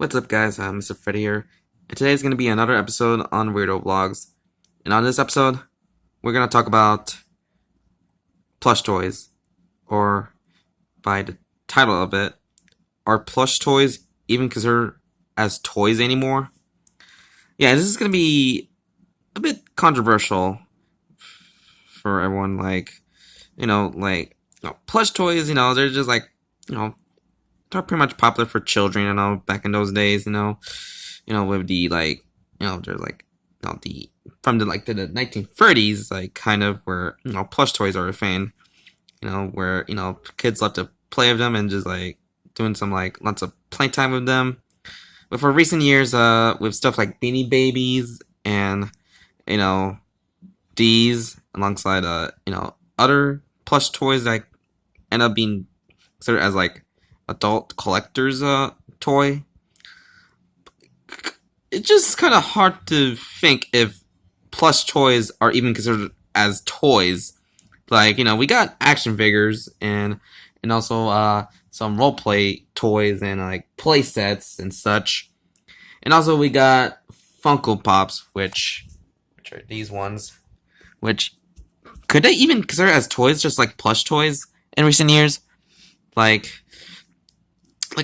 What's up, guys? Mr. Freddy here, and today's going to be another episode on Weirdo Vlogs. And on this episode, we're going to talk about plush toys, or by the title of it, are plush toys even considered as toys anymore? Yeah, this is going to be a bit controversial for everyone. Plush toys, they're just they're pretty much popular for children, back in those days, with the there's the from the 1930s, kind of where plush toys are a thing, where kids love to play with them and just doing some lots of playtime with them. But for recent years, with stuff like Beanie Babies and these alongside other plush toys that end up being considered as adult collector's toy. It's just kind of hard to think if plush toys are even considered as toys. We got action figures and also some role play toys and play sets and such. And also we got Funko Pops, which are these ones. Which could they even consider as toys, just like plush toys in recent years?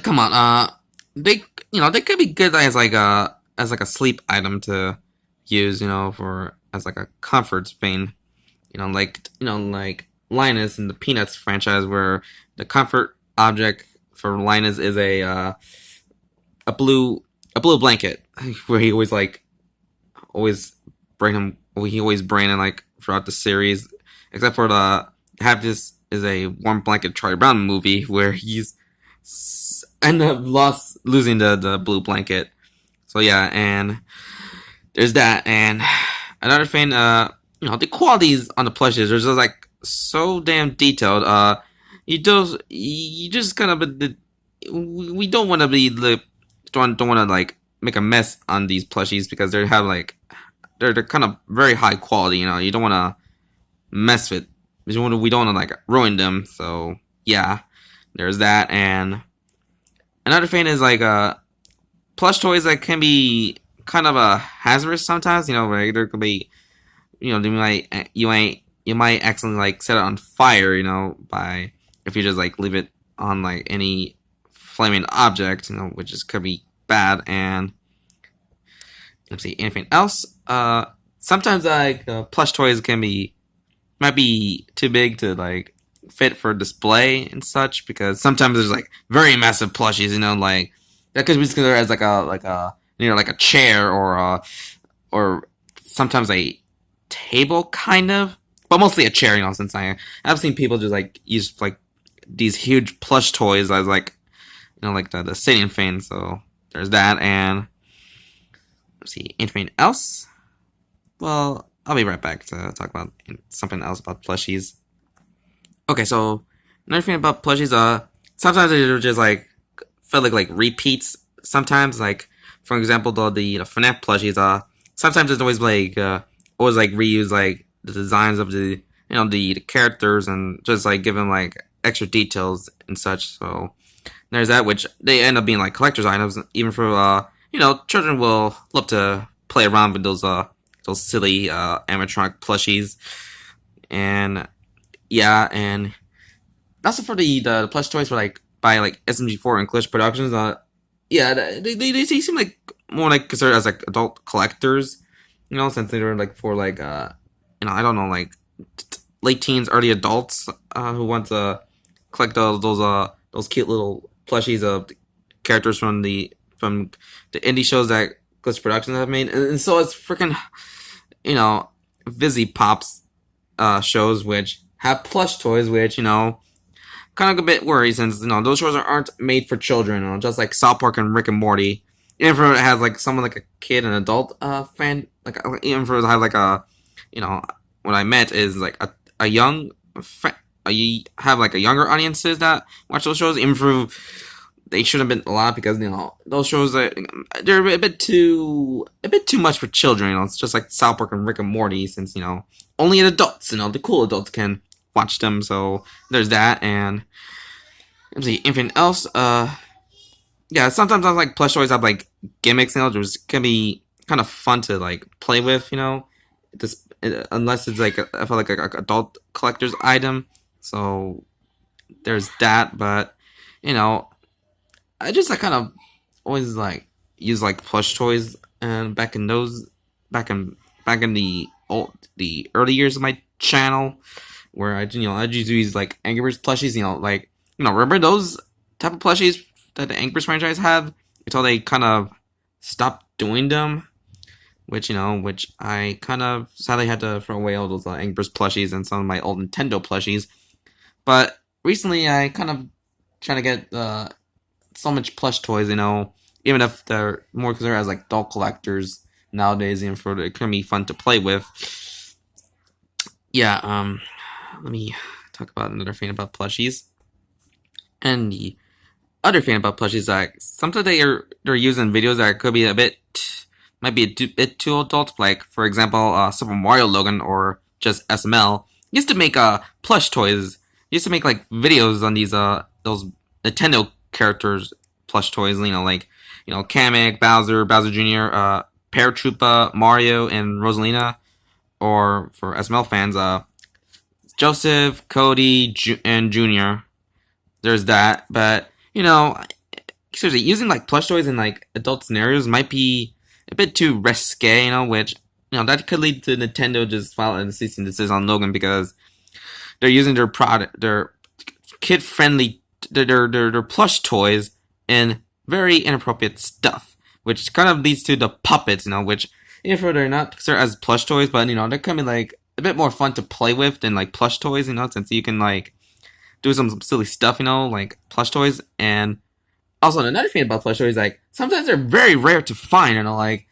Come on, they could be good as a sleep item to use, for as a comfort thing, like Linus in the Peanuts franchise, where the comfort object for Linus is a blue blanket, where he always bring in throughout the series, except for the have this is a warm blanket Charlie Brown movie where he's end up losing the blue blanket. So yeah, and there's that. And another thing, the qualities on the plushes are just so damn detailed. You just kind of we don't want to be don't want to make a mess on these plushies, because they have they're kind of very high quality. You don't want to mess with. We don't want to ruin them. So yeah, there's that. And another thing is plush toys that can be kind of hazardous sometimes. Where there could be, you might accidentally set it on fire. By if you just leave it on any flaming object. Which could be bad. And let's see, anything else? Sometimes plush toys might be too big to fit for display and such, because sometimes there's very massive plushies, that could be considered as a chair or sometimes a table, kind of, but mostly a chair, since I've seen people just use these huge plush toys as the sitting thing. So there's that. And let's see, anything else? Well, I'll be right back to talk about something else about plushies. Okay, so another thing about plushies, sometimes they're just feel like repeats. Sometimes, for example, the FNAF plushies, sometimes it's always reuse the designs of the characters, and just give them extra details and such. So there's that, which they end up being collector's items, even for children will love to play around with those silly animatronic plushies. And yeah, and also for the plush toys for by SMG4 and Clutch Productions, yeah, they seem more considered as adult collectors, since they're for I don't know, late teens, early adults who want to collect those cute little plushies of characters from the indie shows that Clutch Productions have made. And so it's freaking Vizzy Pops shows, which have plush toys, which kind of a bit worried, since those shows aren't made for children, just like South Park and Rick and Morty. Even if it has someone a kid and adult fan, even if it have what I meant is a young you have a younger audiences that watch those shows. Even if they should have been a lot, because those shows they're a bit too much for children. It's just like South Park and Rick and Morty, since only adults, the cool adults can watch them. So there's that. And let's see, anything else? yeah, sometimes I like plush toys have like gimmicks, which can be kind of fun to like play with, Just unless it's like I feel like a adult collector's item. So there's that, but you know, I kind of always like use like plush toys, and back in back in the early years of my channel, where I just use like Angry Birds plushies, like remember those type of plushies that the Angry Birds franchise had until they kind of stopped doing them, which I kind of sadly had to throw away all those Angry Birds plushies and some of my old Nintendo plushies. But recently, I kind of trying to get so much plush toys, even if they're more considered as like doll collectors nowadays, for it can be fun to play with. Yeah, let me talk about another thing about plushies. And the other thing about plushies is that sometimes they're used in videos that could be might be a bit too adult. Like for example, Super Mario Logan or just SML used to make plush toys. Used to make like videos on those Nintendo characters plush toys. Like Kamek, Bowser Jr., Paratroopa, Mario, and Rosalina. Or for SML fans, Joseph, Cody, and Junior. There's that, but seriously, using like plush toys in like adult scenarios might be a bit too risque, which that could lead to Nintendo just filing a cease and desist on Logan because they're using their kid friendly, their plush toys in very inappropriate stuff, which kind of leads to the puppets, which if they're not considered as plush toys, but they're kind of like a bit more fun to play with than like plush toys, since you can like do some silly stuff, like plush toys. And also another thing about plush toys, like sometimes they're very rare to find, like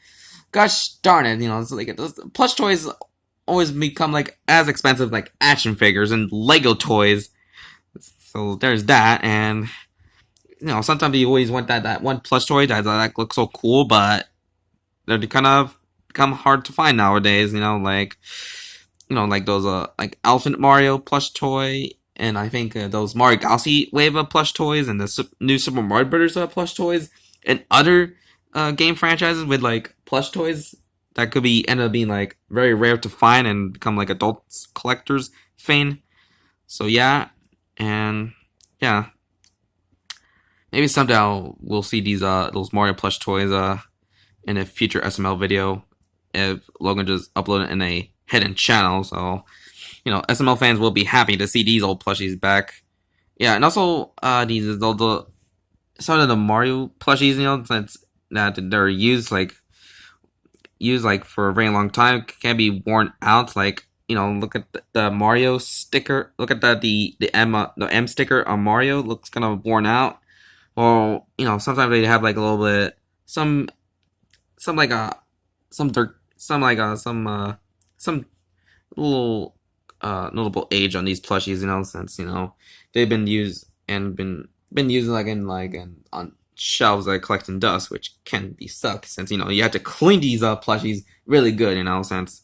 gosh darn it, it's like those plush toys always become like as expensive like action figures and Lego toys. So there's that, and sometimes you always want that one plush toy that looks so cool, but they're kind of become hard to find nowadays. Like those like Elephant Mario plush toy, and I think those Mario Galaxy Wave plush toys, and the new Super Mario Brothers plush toys, and other game franchises with like plush toys that could be end up being like very rare to find and become like adult collectors thing. So yeah, and yeah, maybe someday we'll see those Mario plush toys in a future SML video if Logan just uploaded in a hidden channel. So SML fans will be happy to see these old plushies back. Yeah, and also these some of the Mario plushies, since that they're used for a very long time, can be worn out. Like look at the Mario sticker. Look at the M sticker on Mario. Looks kind of worn out. Or sometimes they have like a little bit some like some dirt, some little notable age on these plushies, since they've been used and been used on shelves that are collecting dust, which can be suck since you have to clean these plushies really good, since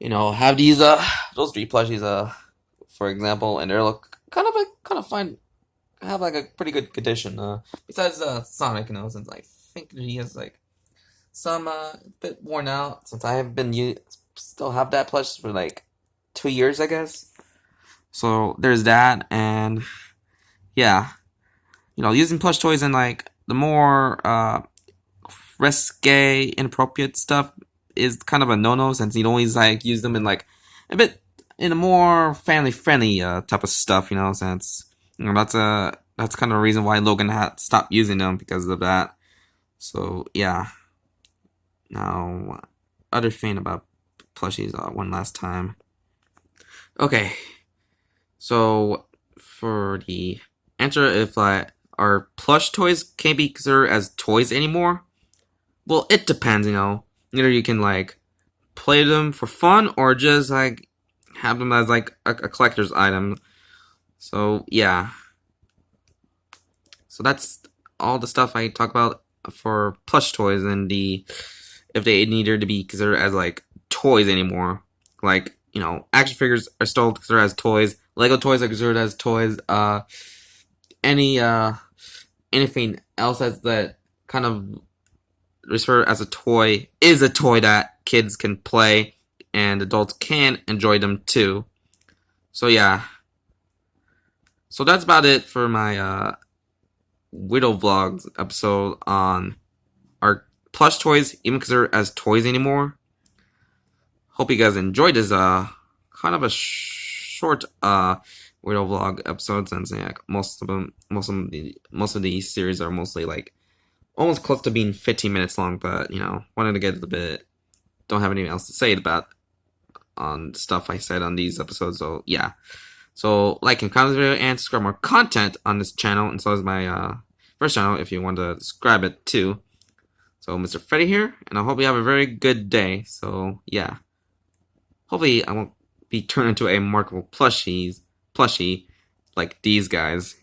have these those three plushies for example, and they're look kind of fine, have like a pretty good condition. Besides Sonic, since I think he has like some bit worn out since I have been still have that plush for like 2 years, I guess. So there's that, and yeah, using plush toys in like the more risque, inappropriate stuff is kind of a no-no, since you always like use them in like a bit in a more family friendly type of stuff, since that's kind of a reason why Logan had stopped using them because of that. So yeah. Now, other thing about plushies, one last time. Okay, so for the answer, if our plush toys can't be considered as toys anymore, well, it depends. Either you can like play them for fun or just like have them as like a collector's item. So yeah, so that's all the stuff I talk about for plush toys and if they needed to be considered as like toys anymore. Like action figures are still considered as toys. Lego toys are considered as toys. Any anything else that kind of refer as a toy is a toy that kids can play and adults can enjoy them too. So yeah. So that's about it for my Weirdo Vlogs episode on our plush toys, even because they're as toys anymore. Hope you guys enjoyed this kind of a short Weirdo Vlog episode, since yeah, most of these series are mostly like almost close to being 15 minutes long, but you know, wanted to get a bit, don't have anything else to say about on stuff I said on these episodes, so yeah. So like and comment this video and subscribe more content on this channel, and so is my first channel if you want to subscribe it too. So Mr. Freddy here, and I hope you have a very good day. So yeah. Hopefully I won't be turned into a markable plushie like these guys.